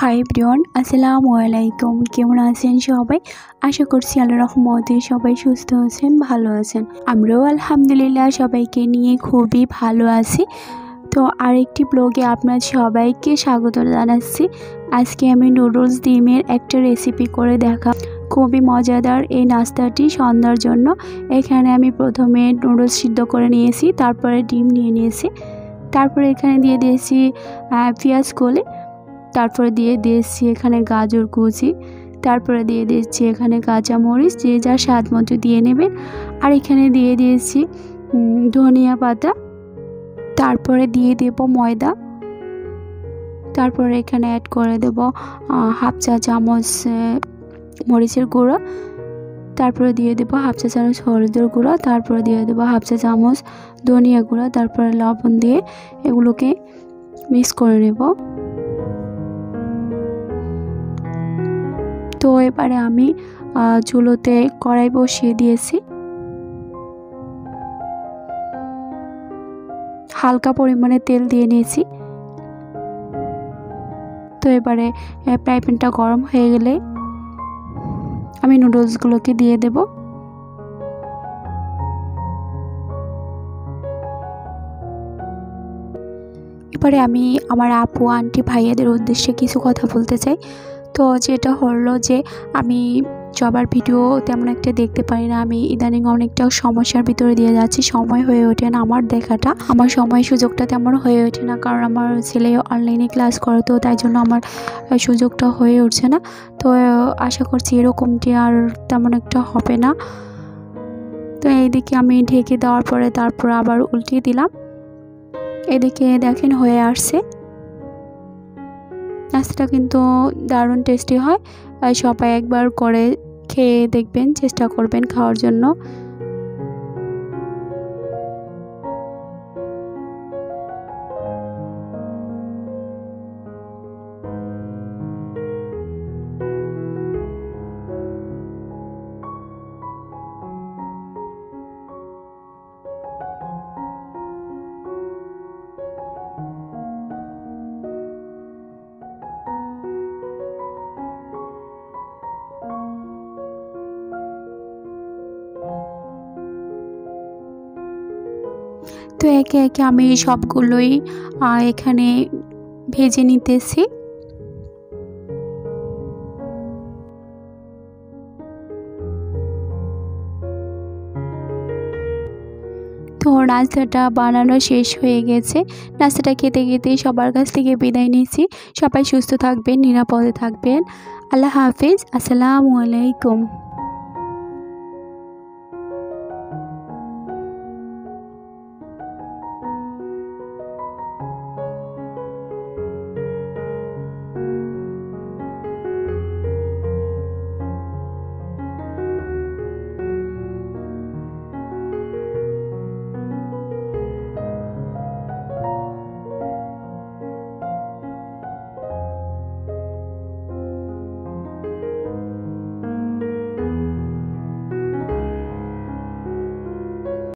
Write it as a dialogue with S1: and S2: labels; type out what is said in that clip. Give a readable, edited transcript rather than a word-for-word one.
S1: Hi everyone, আসসালামু আলাইকুম। কেমন আছেন সবাই? আশা করছি আল্লাহর রহমতে সবাই সুস্থ আছেন, ভালো আছেন। আমরাও আলহামদুলিল্লাহ সবাইকে নিয়ে খুবই ভালো আছি। তো আরেকটি ব্লগে আপনার সবাইকে স্বাগত জানাচ্ছি। আজকে আমি নুডলস ডিমের একটা রেসিপি করে দেখাব। খুবই মজাদার এই নাস্তাটি সন্ধ্যার জন্য। এখানে আমি প্রথমে নুডলস সিদ্ধ করে নিয়েছি, তারপরে ডিম নিয়ে নিয়েছি, তারপরে এখানে দিয়ে দিয়েছি পেঁয়াজ কলি, তারপরে দিয়ে দিয়েছি এখানে গাজর কুচি, তারপরে দিয়ে দিয়েছি এখানে কাঁচামরিচ, যে যা স্বাদ মতো দিয়ে নেবেন। আর এখানে দিয়ে দিয়েছি ধনিয়া পাতা, তারপরে দিয়ে দেব ময়দা, তারপরে এখানে অ্যাড করে দেব হাফ চা চামচ মরিচের গুঁড়ো, তারপরে দিয়ে দেব হাফ চা চামচ হলুদের গুঁড়ো, তারপরে দিয়ে দেব হাফ চা চামচ ধনিয়া গুঁড়ো, তারপরে লবণ দিয়ে এগুলোকে মিক্স করে নেব। তো এবারে আমি চুলোতে কড়াই বসিয়ে দিয়েছি, হালকা পরিমাণে তেল দিয়ে নিয়েছি। তো এবারে ফ্রাই প্যানটা গরম হয়ে গেলে আমি নুডলসগুলোকে দিয়ে দেব। এবারে আমি আমার আপু আন্টি ভাইয়াদের উদ্দেশ্যে কিছু কথা বলতে চাই। তো যেটা হলো যে আমি সবার ভিডিও তেমন একটা দেখতে পারি না। আমি ইদানিং অনেকটা সমস্যার ভিতরে দিয়ে যাচ্ছি, সময় হয়ে ওঠে না আমার দেখাটা, আমার সময় সুযোগটা তেমন হয়ে ওঠে না, কারণ আমার ছেলে অনলাইনে ক্লাস করে, তো তাই জন্য আমার সুযোগটা হয়ে উঠছে না। তো আশা করছি এরকমটি আর তেমন একটা হবে না। তো এইদিকে আমি ঢেকে দেওয়ার পরে তারপর আবার উল্টিয়ে দিলাম। এদিকে দেখেন হয়ে আসছে। নাস্তাটা কিন্তু দারুণ টেস্টি হয়, সবাই একবার করে খেয়ে দেখবেন, চেষ্টা করবেন খাওয়ার জন্য। তো একে একে আমি সবগুলোই এখানে ভেজে নিতেছি। তো নাস্তাটা বানানো শেষ হয়ে গেছে। নাস্তাটা খেতে খেতেই সবার কাছ থেকে বিদায় নিচ্ছি। সবাই সুস্থ থাকবেন, নিরাপদে থাকবেন। আল্লাহ হাফিজ, আসসালামু আলাইকুম।